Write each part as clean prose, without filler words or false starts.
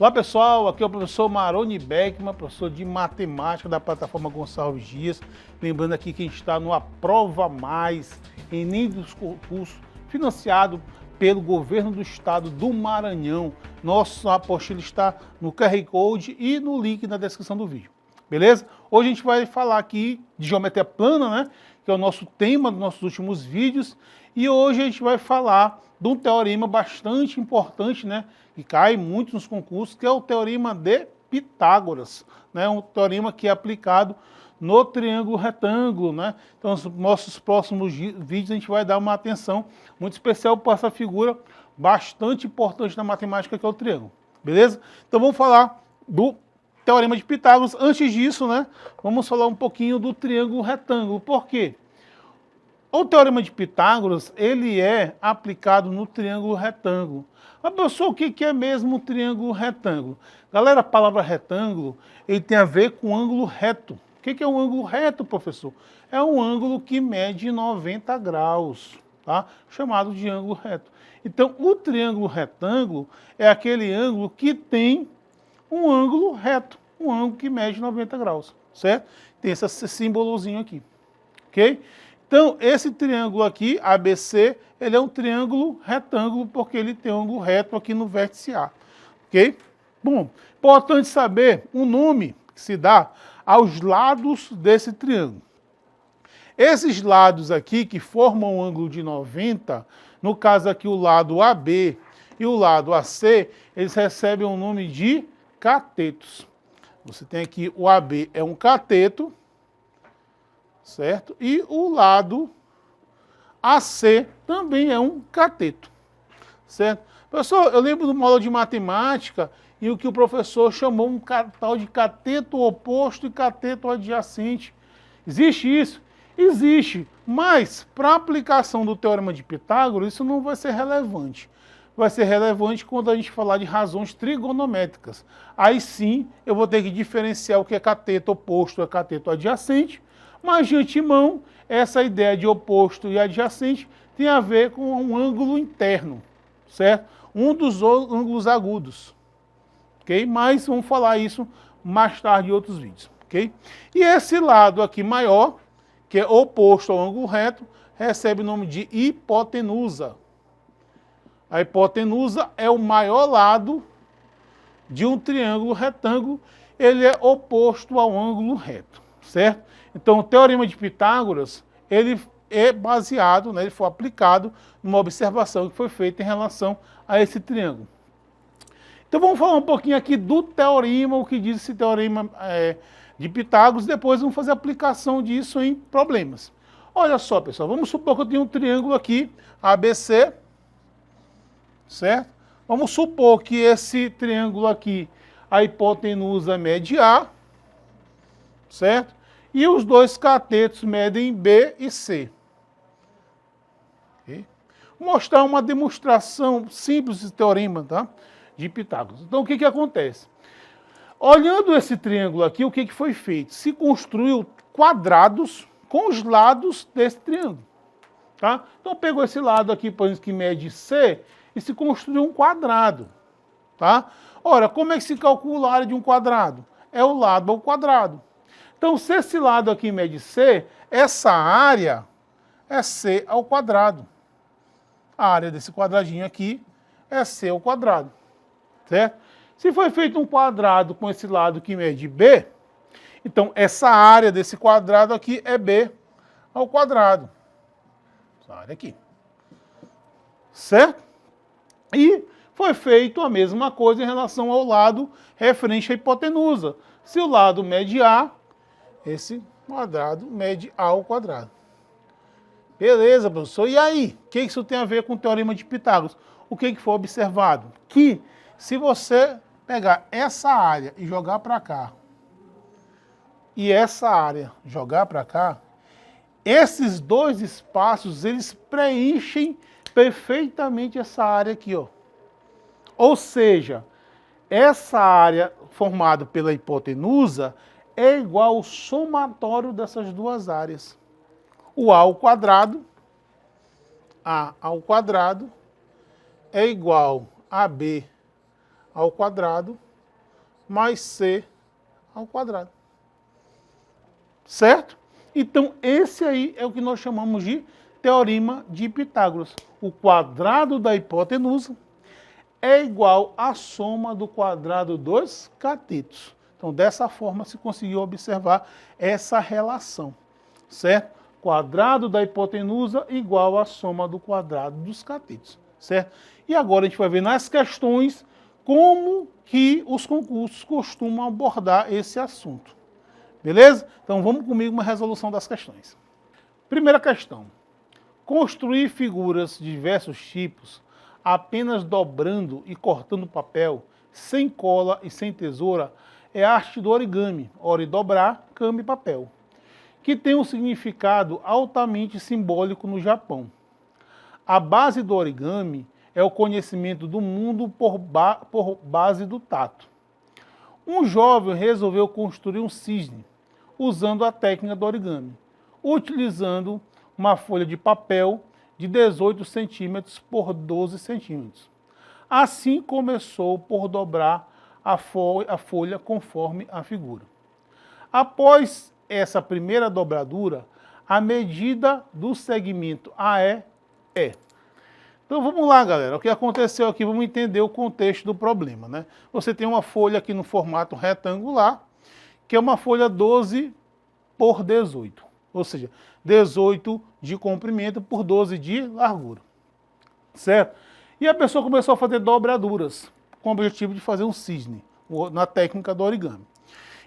Olá pessoal, aqui é o professor Maroni Beckman, professor de matemática da plataforma Gonçalves Dias. Lembrando aqui que a gente está no Aprova Mais, Enem dos concursos, financiado pelo governo do estado do Maranhão. Nossa apostila está no QR Code e no link na descrição do vídeo. Beleza? Hoje a gente vai falar aqui de geometria plana, né? Que é o nosso tema dos nossos últimos vídeos. E hoje a gente vai falar de um teorema bastante importante, né? Que cai muito nos concursos, que é o teorema de Pitágoras, né? Um teorema que é aplicado no triângulo retângulo, né? Então, nos nossos próximos vídeos a gente vai dar uma atenção muito especial para essa figura bastante importante na matemática, que é o triângulo. Beleza? Então vamos falar do teorema de Pitágoras. Antes disso, né? Vamos falar um pouquinho do triângulo retângulo. Por quê? O teorema de Pitágoras, ele é aplicado no triângulo retângulo. Mas, professor, o que é mesmo o triângulo retângulo? Galera, a palavra retângulo, ele tem a ver com ângulo reto. O que é um ângulo reto, professor? É um ângulo que mede 90 graus, tá? Chamado de ângulo reto. Então, o triângulo retângulo é aquele ângulo que tem um ângulo reto, um ângulo que mede 90 graus, certo? Tem esse símbolozinho aqui, ok? Então, esse triângulo aqui, ABC, ele é um triângulo retângulo porque ele tem um ângulo reto aqui no vértice A, ok? Bom, importante saber o nome que se dá aos lados desse triângulo. Esses lados aqui, que formam um ângulo de 90, no caso aqui o lado AB e o lado AC, eles recebem o nome de catetos. Você tem aqui o AB é um cateto, certo? E o lado AC também é um cateto, certo? Professor, eu lembro de uma aula de matemática em que o professor chamou um tal de cateto oposto e cateto adjacente. Existe isso? Existe, mas para a aplicação do teorema de Pitágoras isso não vai ser relevante. Vai ser relevante quando a gente falar de razões trigonométricas. Aí sim eu vou ter que diferenciar o que é cateto oposto e cateto adjacente. Mas, de antemão, essa ideia de oposto e adjacente tem a ver com um ângulo interno, certo? Um dos ângulos agudos, ok? Mas vamos falar isso mais tarde em outros vídeos, ok? E esse lado aqui maior, que é oposto ao ângulo reto, recebe o nome de hipotenusa. A hipotenusa é o maior lado de um triângulo retângulo, ele é oposto ao ângulo reto, certo? Então, o teorema de Pitágoras, ele é baseado, né, ele foi aplicado numa observação que foi feita em relação a esse triângulo. Então, vamos falar um pouquinho aqui do teorema, o que diz esse teorema de Pitágoras, depois vamos fazer a aplicação disso em problemas. Olha só, pessoal, vamos supor que eu tenho um triângulo aqui, ABC, certo? Vamos supor que esse triângulo aqui, a hipotenusa mede A, certo? E os dois catetos medem B e C. Okay? Vou mostrar uma demonstração simples desse teorema, tá? De Pitágoras. Então, o que acontece? Olhando esse triângulo aqui, o que foi feito? Se construiu quadrados com os lados desse triângulo. Tá? Então, pegou esse lado aqui, por exemplo, que mede C, e se construiu um quadrado. Tá? Ora, como é que se calcula a área de um quadrado? É o lado ao quadrado. Então, se esse lado aqui mede C, essa área é C ao quadrado. A área desse quadradinho aqui é C ao quadrado, certo? Se foi feito um quadrado com esse lado que mede B, então essa área desse quadrado aqui é B ao quadrado. Essa área aqui. Certo? E foi feito a mesma coisa em relação ao lado referente à hipotenusa. Se o lado mede A, esse quadrado mede A ao quadrado. Beleza, professor. E aí? O que isso tem a ver com o teorema de Pitágoras? O que foi observado? Que se você pegar essa área e jogar para cá, e essa área jogar para cá, esses dois espaços, eles preenchem perfeitamente essa área aqui, ó. Ou seja, essa área formada pela hipotenusa é igual ao somatório dessas duas áreas. O A ao quadrado é igual a B ao quadrado mais C ao quadrado. Certo? Então, esse aí é o que nós chamamos de teorema de Pitágoras. O quadrado da hipotenusa é igual à soma do quadrado dos catetos. Então, dessa forma, se conseguiu observar essa relação, certo? Quadrado da hipotenusa igual à soma do quadrado dos catetos, certo? E agora a gente vai ver nas questões como que os concursos costumam abordar esse assunto. Beleza? Então, vamos comigo uma resolução das questões. Primeira questão. Construir figuras de diversos tipos apenas dobrando e cortando papel, sem cola e sem tesoura, é a arte do origami, ore dobrar, kami papel, que tem um significado altamente simbólico no Japão. A base do origami é o conhecimento do mundo por base do tato. Um jovem resolveu construir um cisne, usando a técnica do origami, utilizando uma folha de papel de 18 centímetros por 12 centímetros. Assim começou por dobrar a folha conforme a figura. Após essa primeira dobradura, a medida do segmento AE é. Então vamos lá, galera. O que aconteceu aqui, vamos entender o contexto do problema, né? Você tem uma folha aqui no formato retangular, que é uma folha 12 por 18. Ou seja, 18 de comprimento por 12 de largura. Certo? E a pessoa começou a fazer dobraduras, com o objetivo de fazer um cisne, na técnica do origami.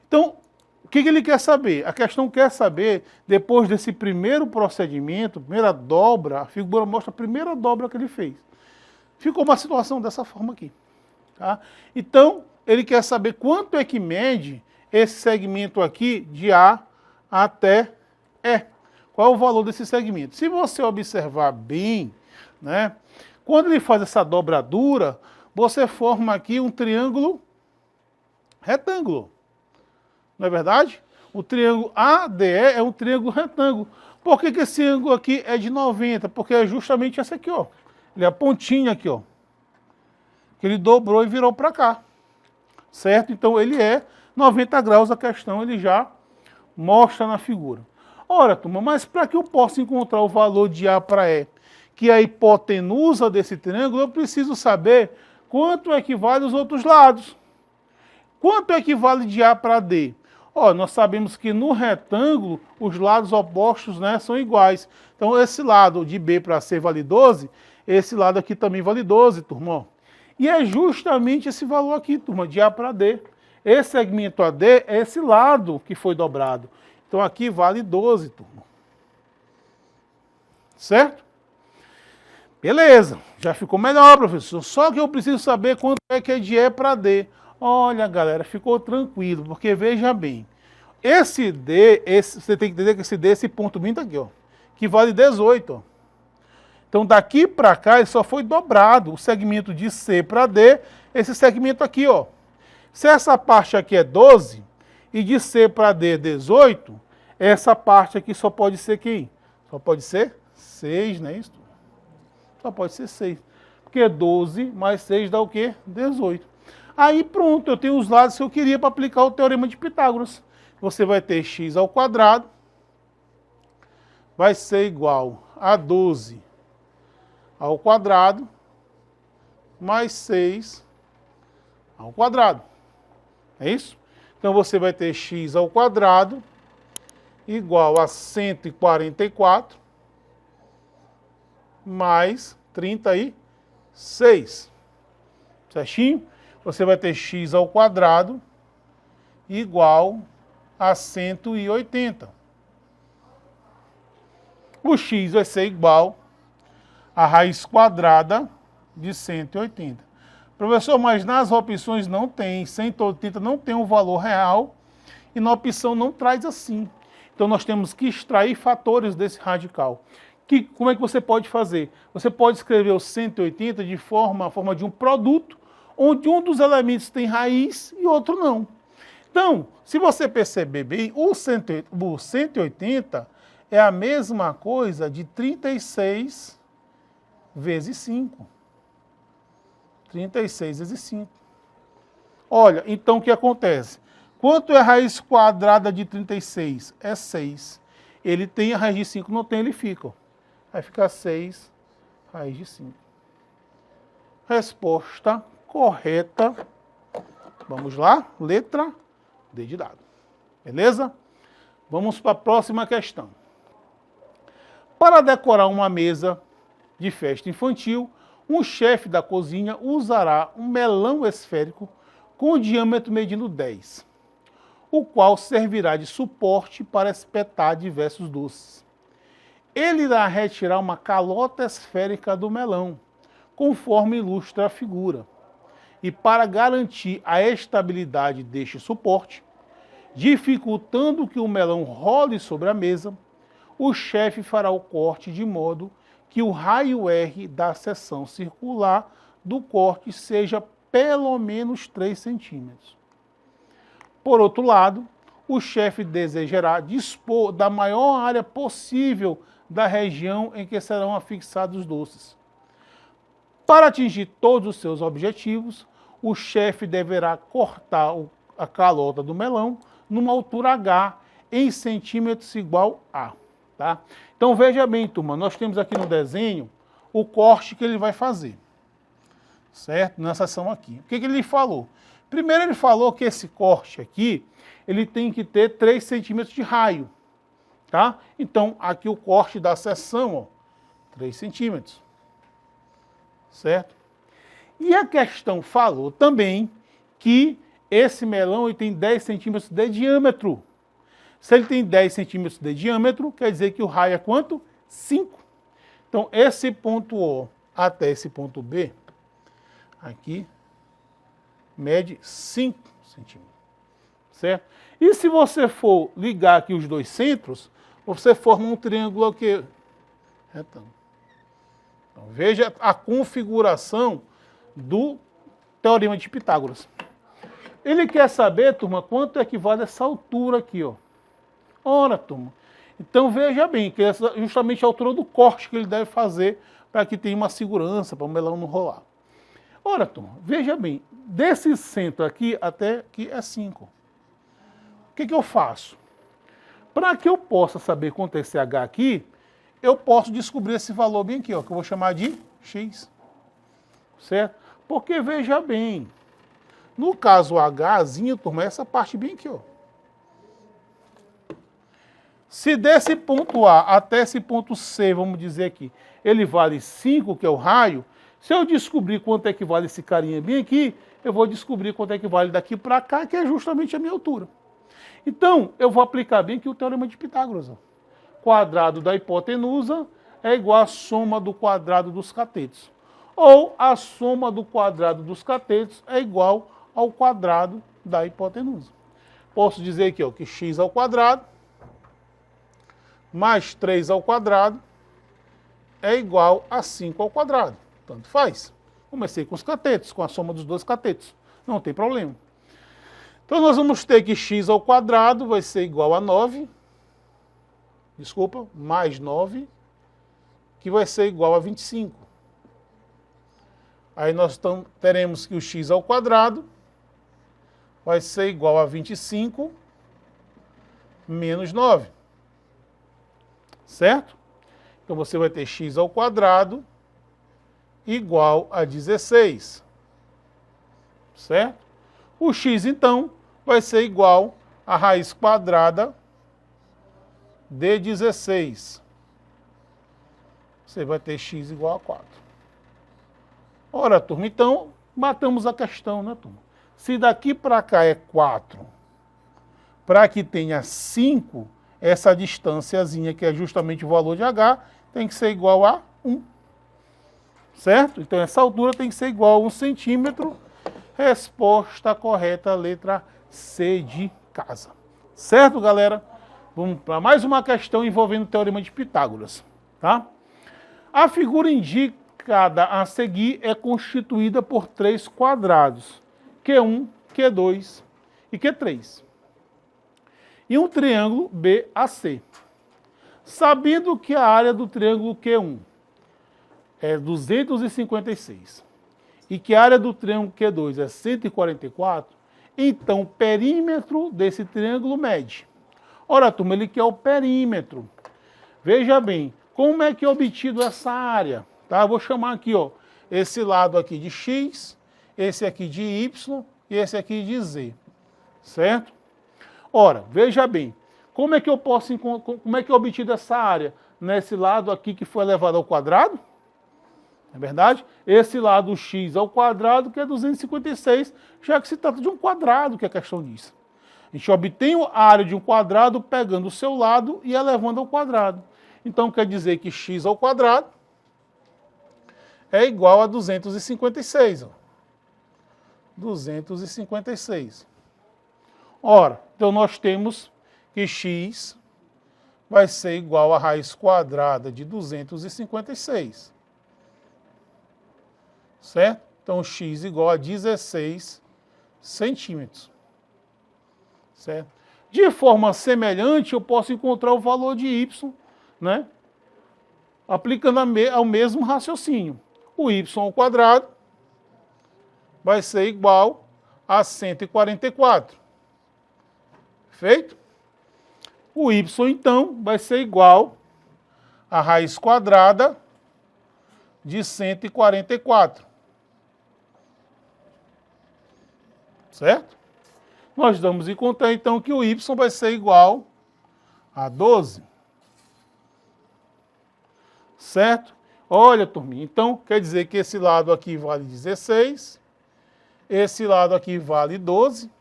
Então, o que ele quer saber? A questão quer saber, depois desse primeiro procedimento, primeira dobra, a figura mostra a primeira dobra que ele fez. Ficou uma situação dessa forma aqui. Tá? Então, ele quer saber quanto é que mede esse segmento aqui de A até E. Qual é o valor desse segmento? Se você observar bem, né, quando ele faz essa dobradura, você forma aqui um triângulo retângulo. Não é verdade? O triângulo ADE é um triângulo retângulo. Por que esse ângulo aqui é de 90? Porque é justamente esse aqui, ó. Ele é a pontinha aqui, ó. Que ele dobrou e virou para cá. Certo? Então ele é 90 graus, a questão ele já mostra na figura. Ora, turma, mas para que eu possa encontrar o valor de A para E, que é a hipotenusa desse triângulo, eu preciso saber quanto equivale os outros lados. Quanto equivale de A para D? Ó, nós sabemos que no retângulo os lados opostos, né, são iguais. Então esse lado de B para C vale 12, esse lado aqui também vale 12, turma. Ó. E é justamente esse valor aqui, turma, de A para D. Esse segmento AD é esse lado que foi dobrado. Então aqui vale 12, turma. Certo? Beleza, já ficou melhor, professor. Só que eu preciso saber quanto é que é de E para D. Olha, galera, ficou tranquilo, porque veja bem. Esse D, você tem que entender que esse D, esse ponto binto aqui, ó, que vale 18. Ó. Então daqui para cá ele só foi dobrado. O segmento de C para D, esse segmento aqui, ó. Se essa parte aqui é 12 e de C para D é 18, essa parte aqui só pode ser quem? Só pode ser 6, não é isso? Só pode ser 6. Porque 12 mais 6 dá o quê? 18. Aí pronto, eu tenho os lados que eu queria para aplicar o teorema de Pitágoras. Você vai ter x ao quadrado, vai ser igual a 12 ao quadrado, mais 6 ao quadrado. É isso? Então você vai ter x ao quadrado igual a 144 mais 36. Certinho? Você vai ter x ao quadrado igual a 180. O x vai ser igual a raiz quadrada de 180. Professor, mas nas opções não tem, 180 não tem um valor real e na opção não traz assim. Então nós temos que extrair fatores desse radical. Como é que você pode fazer? Você pode escrever o 180 de forma de um produto, onde um dos elementos tem raiz e outro não. Então, se você perceber bem, o 180 é a mesma coisa de 36 vezes 5. 36 vezes 5. Olha, então o que acontece? Quanto é a raiz quadrada de 36? É 6. Ele tem a raiz de 5, não tem, ele fica. Ó. Vai ficar 6 raiz de 5. Resposta correta. Vamos lá, letra D de dado. Beleza? Vamos para a próxima questão. Para decorar uma mesa de festa infantil, um chefe da cozinha usará um melão esférico com diâmetro medindo 10, o qual servirá de suporte para espetar diversos doces. Ele irá retirar uma calota esférica do melão, conforme ilustra a figura. E para garantir a estabilidade deste suporte, dificultando que o melão role sobre a mesa, o chefe fará o corte de modo que o raio R da seção circular do corte seja pelo menos 3 centímetros. Por outro lado, o chefe desejará dispor da maior área possível da região em que serão afixados os doces. Para atingir todos os seus objetivos, o chefe deverá cortar a calota do melão numa altura H em centímetros igual a. Tá? Então veja bem, turma, nós temos aqui no desenho o corte que ele vai fazer. Certo? Nessa seção aqui. O que ele falou? Primeiro ele falou que esse corte aqui, ele tem que ter 3 centímetros de raio. Tá? Então aqui o corte da seção, ó, 3 centímetros. Certo? E a questão falou também que esse melão ele tem 10 centímetros de diâmetro. Se ele tem 10 centímetros de diâmetro, quer dizer que o raio é quanto? 5. Então, esse ponto O até esse ponto B, aqui, mede 5 centímetros. Certo? E se você for ligar aqui os dois centros, você forma um triângulo aqui, retângulo. Então, veja a configuração do Teorema de Pitágoras. Ele quer saber, turma, quanto equivale essa altura aqui, ó. Ora, turma. Então, veja bem, que essa é justamente a altura do corte que ele deve fazer para que tenha uma segurança, para o melão não rolar. Ora, turma, veja bem, desse centro aqui até aqui é 5. O que eu faço? Para que eu possa saber quanto é esse H aqui, eu posso descobrir esse valor bem aqui, ó, que eu vou chamar de X. Certo? Porque, veja bem, no caso Hzinho, turma, é essa parte bem aqui, ó. Se desse ponto A até esse ponto C, vamos dizer aqui, ele vale 5, que é o raio, se eu descobrir quanto é que vale esse carinha bem aqui, eu vou descobrir quanto é que vale daqui para cá, que é justamente a minha altura. Então, eu vou aplicar bem aqui o Teorema de Pitágoras. Ó. Quadrado da hipotenusa é igual à soma do quadrado dos catetos. Ou a soma do quadrado dos catetos é igual ao quadrado da hipotenusa. Posso dizer aqui ó, que x ao quadrado mais 3 ao quadrado é igual a 5 ao quadrado. Tanto faz. Comecei com os catetos, com a soma dos dois catetos. Não tem problema. Então nós vamos ter que x ao quadrado vai ser igual a 9. Desculpa, mais 9, que vai ser igual a 25. Aí nós teremos que o x ao quadrado vai ser igual a 25 menos 9. Certo? Então você vai ter x ao quadrado igual a 16. Certo? O x, então, vai ser igual a raiz quadrada de 16. Você vai ter x igual a 4. Ora, turma, então, matamos a questão, né, turma? Se daqui para cá é 4, para que tenha 5, essa distânciazinha, que é justamente o valor de h, tem que ser igual a 1. Certo? Então, essa altura tem que ser igual a 1 centímetro. Resposta correta, letra C de casa. Certo, galera? Vamos para mais uma questão envolvendo o Teorema de Pitágoras. Tá? A figura indicada a seguir é constituída por 3 quadrados, Q1, Q2 e Q3. E um triângulo BAC. Sabendo que a área do triângulo Q1 é 256 e que a área do triângulo Q2 é 144, então o perímetro desse triângulo mede. Ora, turma, ele quer o perímetro. Veja bem, como é que é obtido essa área? Tá? Eu vou chamar aqui, ó, esse lado aqui de x, esse aqui de y e esse aqui de z. Certo? Ora, veja bem, como é que eu posso, como é que é obtida essa área? Nesse lado aqui que foi elevado ao quadrado? Não é verdade? Esse lado x ao quadrado, que é 256, já que se trata de um quadrado, que a questão diz. A gente obtém a área de um quadrado pegando o seu lado e elevando ao quadrado. Então quer dizer que x ao quadrado é igual a 256. Ó. 256. Ora, então nós temos que x vai ser igual a raiz quadrada de 256. Certo? Então, x igual a 16 centímetros. Certo? De forma semelhante, eu posso encontrar o valor de y, né? Aplicando ao mesmo raciocínio. O y ao quadrado vai ser igual a 144. Feito? O y, então, vai ser igual a raiz quadrada de 144. Certo? Nós damos em conta, então, que o y vai ser igual a 12. Certo? Olha, turminha, então quer dizer que esse lado aqui vale 16, esse lado aqui vale 12.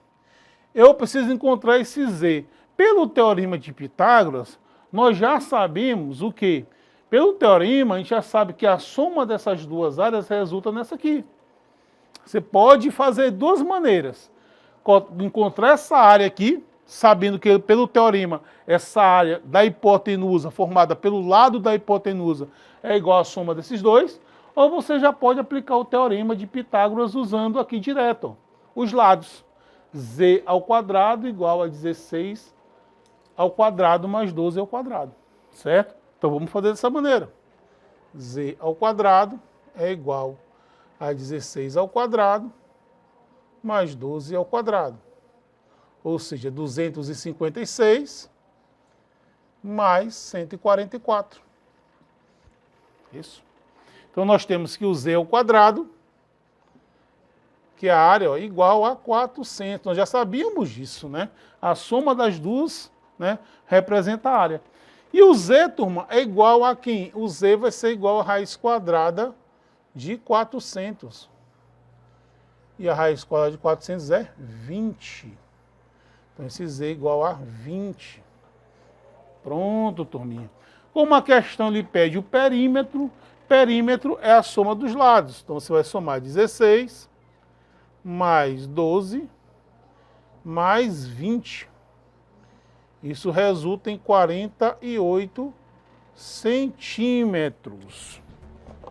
Eu preciso encontrar esse z. Pelo teorema de Pitágoras, nós já sabemos o quê? Pelo teorema, a gente já sabe que a soma dessas duas áreas resulta nessa aqui. Você pode fazer duas maneiras. Encontrar essa área aqui, sabendo que pelo teorema, essa área da hipotenusa, formada pelo lado da hipotenusa, é igual à soma desses dois. Ou você já pode aplicar o teorema de Pitágoras usando aqui direto, ó, os lados. Z ao quadrado igual a 16 ao quadrado mais 12 ao quadrado. Certo? Então vamos fazer dessa maneira. Z ao quadrado é igual a 16 ao quadrado mais 12 ao quadrado. Ou seja, 256 mais 144. Isso. Então nós temos que o z ao quadrado, que é a área, ó, igual a 400. Nós já sabíamos disso, né? A soma das duas, né, representa a área. E o z, turma, é igual a quem? O z vai ser igual a raiz quadrada de 400. E a raiz quadrada de 400 é 20. Então esse z é igual a 20. Pronto, turminha. Como a questão lhe pede o perímetro é a soma dos lados. Então você vai somar 16 mais 12 mais 20. Isso resulta em 48 centímetros.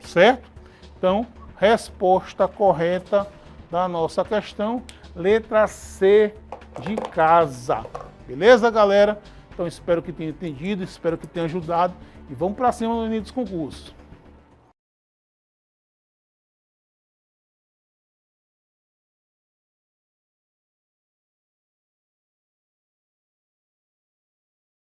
Certo? Então, resposta correta da nossa questão, letra C de casa. Beleza, galera? Então, espero que tenha entendido, espero que tenha ajudado. E vamos para cima no início dos concursos.